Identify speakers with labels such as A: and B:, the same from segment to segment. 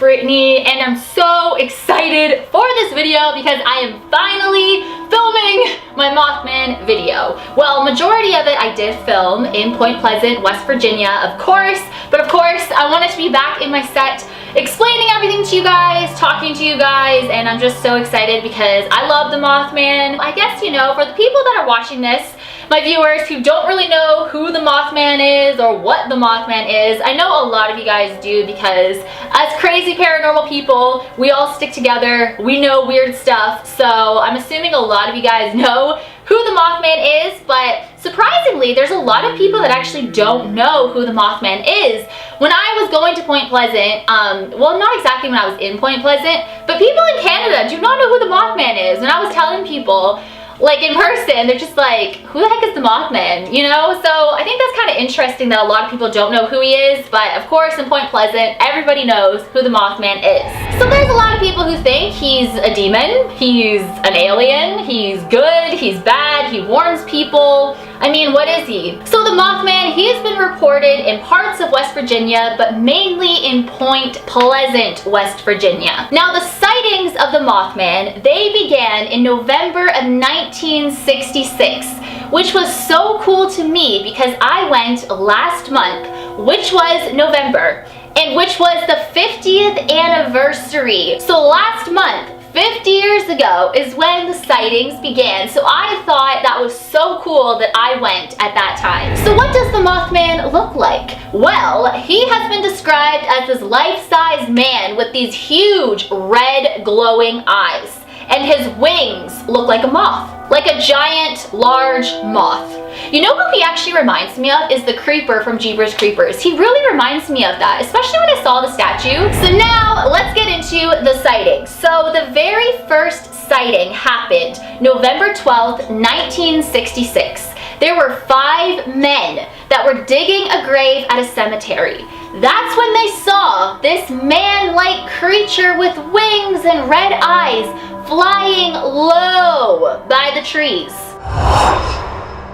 A: Brittany, and I'm so excited for this video because I am finally filming my Mothman video. Well, majority of it I did film in Point Pleasant, West Virginia, of course, but of course I wanted to be back in my set explaining everything to you guys, talking to you guys, and I'm just so excited because I love the Mothman. I guess, you know, for the people that are watching this, my viewers who don't really know who the Mothman is or what the Mothman is, I know a lot of you guys do because as crazy paranormal people, we all stick together, we know weird stuff, so I'm assuming a lot of you guys know who the Mothman is, but surprisingly, there's a lot of people that actually don't know who the Mothman is. When I was going to Point Pleasant, well, not exactly when I was in Point Pleasant, but people in Canada do not know who the Mothman is. When I was telling people, like in person, they're just like, who the heck is the Mothman, you know? So I think that's kind of interesting that a lot of people don't know who he is, but of course in Point Pleasant, everybody knows who the Mothman is. So there's a lot of people who think he's a demon, he's an alien, he's good, he's bad, he warns people. I mean, what is he? So the Mothman, he has been reported in parts of West Virginia, but mainly in Point Pleasant, West Virginia. Now, the sightings of the Mothman, they began in November of 1966, which was so cool to me because I went last month, which was November, and which was the 50th anniversary. So last month, 50 years ago is when the sightings began, so I thought that was so cool that I went at that time. So what does the Mothman look like? Well, he has been described as this life-size man with these huge red glowing eyes, and his wings look like a moth, like a giant large moth. You know who he actually reminds me of is the Creeper from Jeepers Creepers. He really reminds me of that, especially when I saw the statue. So now let's get into the sightings. So the very first sighting happened November 12th, 1966. There were 5 men that were digging a grave at a cemetery. That's when they saw this man-like creature with wings and red eyes flying low by the trees.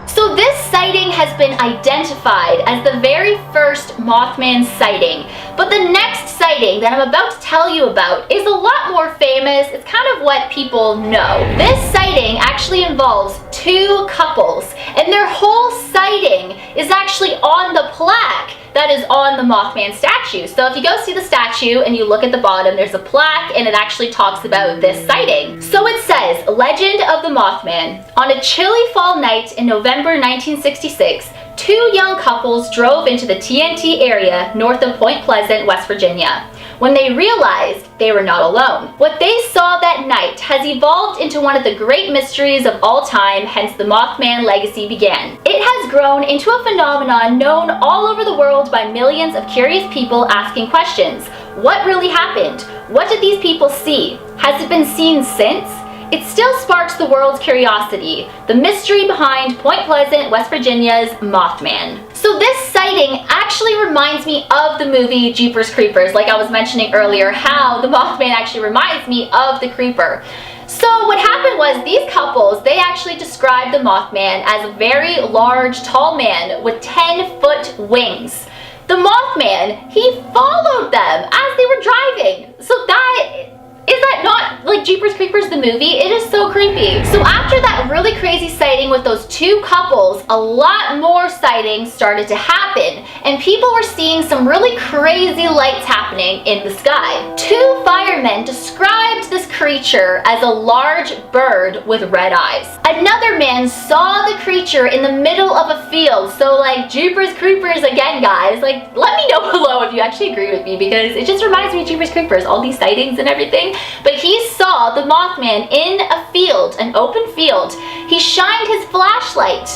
A: So this sighting has been identified as the very first Mothman sighting, but the next sighting that I'm about to tell you about is a lot more famous. It's kind of what people know. This sighting actually involves 2 couples, and their whole sighting is actually on the plaque that is on the Mothman statue. So if you go see the statue and you look at the bottom, there's a plaque and it actually talks about this sighting. So it says, Legend of the Mothman. On a chilly fall night in November 1966, 2 young couples drove into the TNT area north of Point Pleasant, West Virginia, when they realized they were not alone. What they saw that night has evolved into one of the great mysteries of all time, hence the Mothman legacy began. It has grown into a phenomenon known all over the world by millions of curious people asking questions. What really happened? What did these people see? Has it been seen since? It still sparks the world's curiosity, the mystery behind Point Pleasant, West Virginia's Mothman. So this sighting actually reminds me of the movie Jeepers Creepers, like I was mentioning earlier, how the Mothman actually reminds me of the Creeper. So what happened was these couples, they actually described the Mothman as a very large, tall man with 10-foot wings. The Mothman, he followed them as they were driving. So is that not like Jeepers Creepers the movie? It is so creepy. So after that really crazy sighting with those 2 couples, a lot more sightings started to happen, and people were seeing some really crazy lights happening in the sky. 2 firemen described this creature as a large bird with red eyes. Another man saw the creature in the middle of a field. So like Jeepers Creepers again, guys. Like, let me know below if you actually agree with me, because it just reminds me of Jeepers Creepers, all these sightings and everything. But he saw the Mothman in a field, an open field. He shined his flashlight.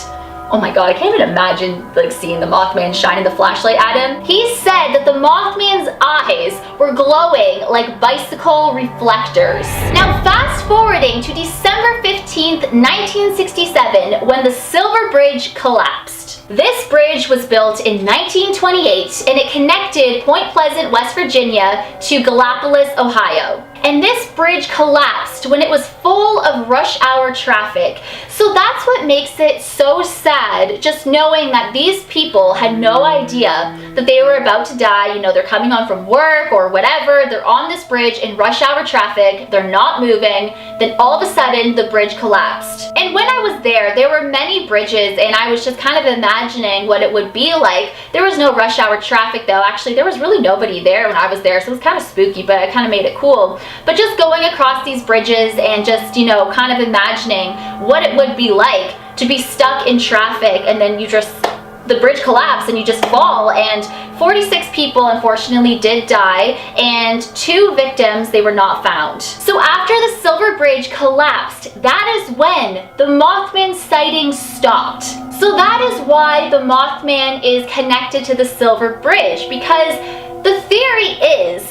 A: Oh my god, I can't even imagine like seeing the Mothman shining the flashlight at him. He said that the Mothman's eyes were glowing like bicycle reflectors. Now fast forwarding to December 15th, 1967, when the Silver Bridge collapsed. This bridge was built in 1928 and it connected Point Pleasant, West Virginia to Gallipolis, Ohio. And this bridge collapsed when it was full of rush hour traffic. So that's what makes it so sad, just knowing that these people had no idea that they were about to die. You know, they're coming on from work or whatever, they're on this bridge in rush hour traffic, they're not moving, then all of a sudden the bridge collapsed. And when I was there were many bridges, and I was just kind of imagining what it would be like. There was no rush hour traffic though. Actually, there was really nobody there when I was there, so it was kind of spooky, but it kind of made it cool. But just going across these bridges and just, you know, kind of imagining what it would be like to be stuck in traffic, and then the bridge collapsed and you just fall, and 46 people unfortunately did die, and 2 victims, they were not found. So after the Silver Bridge collapsed, that is when the Mothman sightings stopped. So that is why the Mothman is connected to the Silver Bridge, because the theory is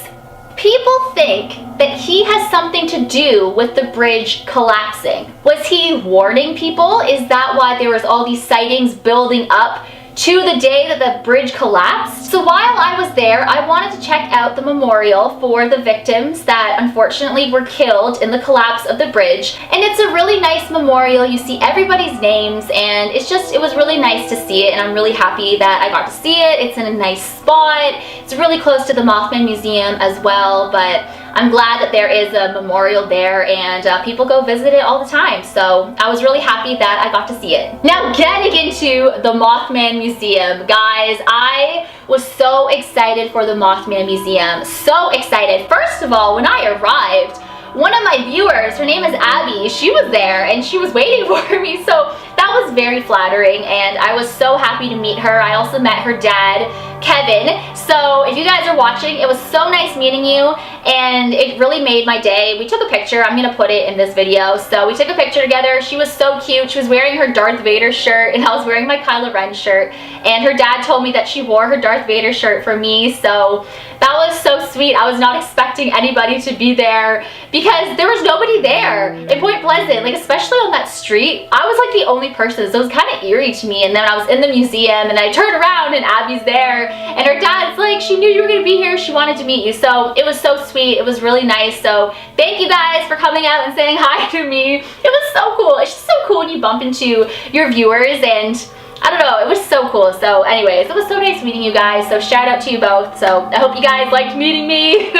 A: people think that he has something to do with the bridge collapsing. Was he warning people? Is that why there was all these sightings building up to the day that the bridge collapsed? So while I was there, I wanted to check out the memorial for the victims that unfortunately were killed in the collapse of the bridge. And it's a really nice memorial. You see everybody's names, and it was really nice to see it, and I'm really happy that I got to see it. It's in a nice spot. It's really close to the Mothman Museum as well, but I'm glad that there is a memorial there, and people go visit it all the time. So I was really happy that I got to see it. Now, getting into the Mothman Museum, guys, I was so excited for the Mothman Museum. So excited. First of all, when I arrived, one of my viewers, her name is Abby, she was there and she was waiting for me, so that was very flattering, and I was so happy to meet her. I also met her dad, Kevin. So if you guys are watching, it was so nice meeting you, and it really made my day. We took a picture. I'm gonna put it in this video. So we took a picture together. She was so cute. She was wearing her Darth Vader shirt, and I was wearing my Kylo Ren shirt, and her dad told me that she wore her Darth Vader shirt for me, so that was so sweet. I was not expecting anybody to be there because there was nobody there in Point Pleasant, like especially on that street. I was like the only person, so it was kind of eerie to me. And then I was in the museum and I turned around and Abby's there, and her dad's like, she knew you were gonna be here, she wanted to meet you. So it was so sweet, it was really nice. So thank you guys for coming out and saying hi to me. It was so cool. It's just so cool when you bump into your viewers, and I don't know, it was so cool. So anyways, it was so nice meeting you guys, so shout out to you both. So I hope you guys liked meeting me.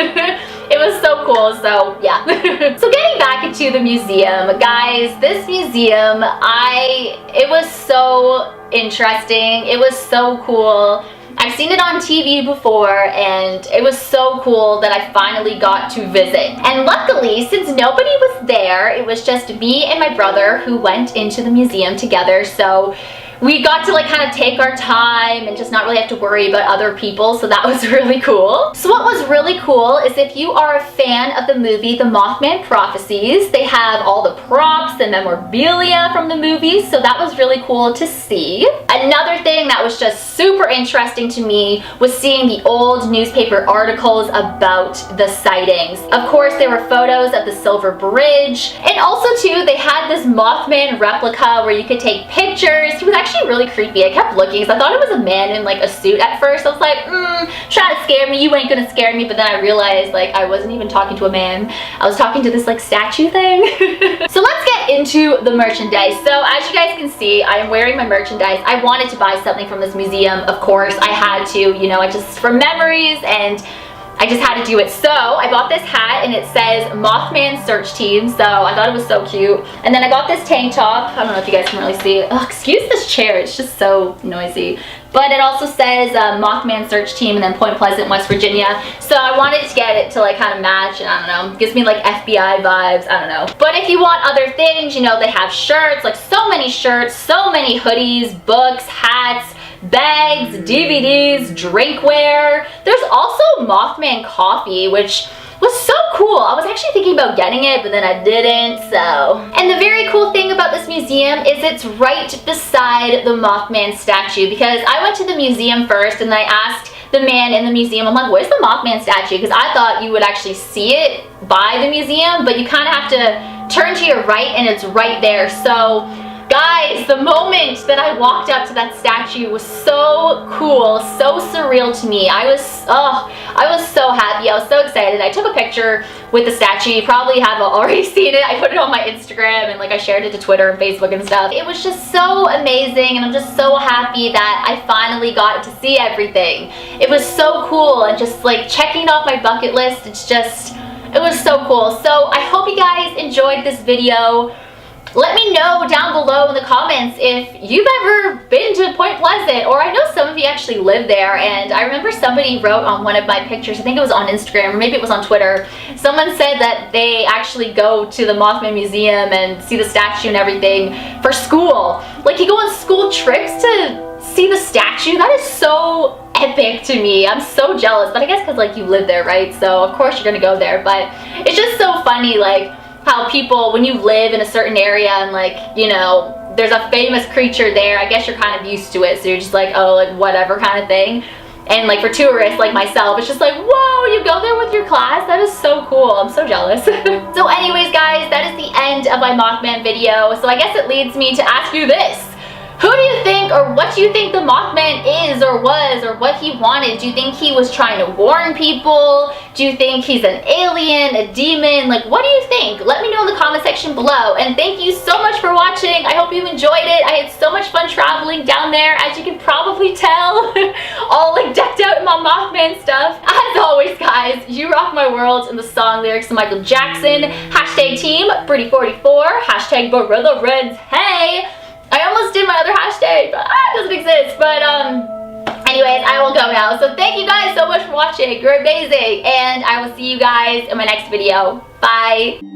A: It was so cool, so yeah. So getting back into the museum, guys, this museum, it was so interesting. It was so cool. I've seen it on TV before, and it was so cool that I finally got to visit. And luckily, since nobody was there, it was just me and my brother who went into the museum together. So we got to like kind of take our time and just not really have to worry about other people, so that was really cool. So what was really cool is if you are a fan of the movie The Mothman Prophecies, they have all the props and memorabilia from the movie, so that was really cool to see. Another thing that was just super interesting to me was seeing the old newspaper articles about the sightings. Of course, there were photos of the Silver Bridge, and also too, they had this Mothman replica where you could take pictures. He was actually really creepy. I kept looking because I thought it was a man in like a suit at first. I was like, trying to scare me, you ain't gonna scare me. But then I realized like I wasn't even talking to a man. I was talking to this like statue thing. So let's get into the merchandise. So as you guys can see, I am wearing my merchandise. I wanted to buy something from this museum. Of course, I had to, you know, I just for memories, and I just had to do it. So I bought this hat and it says Mothman Search Team, so I thought it was so cute. And then I got this tank top. I don't know if you guys can really see it. Oh, excuse this chair, it's just so noisy. But it also says Mothman Search Team and then Point Pleasant, West Virginia. So I wanted to get it to like kind of match, and I don't know, gives me like FBI vibes, I don't know. But if you want other things, you know, they have shirts, like so many shirts, so many hoodies, books, hats, bags, DVDs, drinkware. There's also Mothman coffee, which was so cool. I was actually thinking about getting it, but then I didn't, so. And the very cool thing about this museum is it's right beside the Mothman statue, because I went to the museum first and I asked the man in the museum, I'm like, where's the Mothman statue? Because I thought you would actually see it by the museum, but you kind of have to turn to your right and it's right there. So Guys, the moment that I walked up to that statue was so cool, so surreal to me. I was so happy. I was so excited. I took a picture with the statue. You probably have already seen it. I put it on my Instagram and like I shared it to Twitter and Facebook and stuff. It was just so amazing, and I'm just so happy that I finally got to see everything. It was so cool, and just like checking off my bucket list, it was so cool. So I hope you guys enjoyed this video. Let me know down below in the comments if you've ever been to Point Pleasant, or I know some of you actually live there, and I remember somebody wrote on one of my pictures, I think it was on Instagram or maybe it was on Twitter, someone said that they actually go to the Mothman Museum and see the statue and everything for school. Like, you go on school trips to see the statue? That is so epic to me. I'm so jealous, but I guess because like you live there, right? So of course you're gonna go there, but it's just so funny, like, how people, when you live in a certain area and like, you know, there's a famous creature there, I guess you're kind of used to it, so you're just like, oh, like whatever kind of thing. And like for tourists like myself, it's just like, whoa, you go there with your class? That is so cool. I'm so jealous. So anyways, guys, that is the end of my Mothman video. So I guess it leads me to ask you this. Who do you think, or what do you think the Mothman is or was, or what he wanted? Do you think he was trying to warn people? Do you think he's an alien, a demon? Like, what do you think? Let me know in the comment section below. And thank you so much for watching. I hope you enjoyed it. I had so much fun traveling down there, as you can probably tell. All like decked out in my Mothman stuff. As always, guys, you rock my world. And the song lyrics to Michael Jackson. Hashtag team Pretty44. Hashtag Gorilla Reds. Hey! I almost did my other hashtag, but it doesn't exist. But anyways, I will go now. So thank you guys so much for watching. You're amazing. And I will see you guys in my next video. Bye.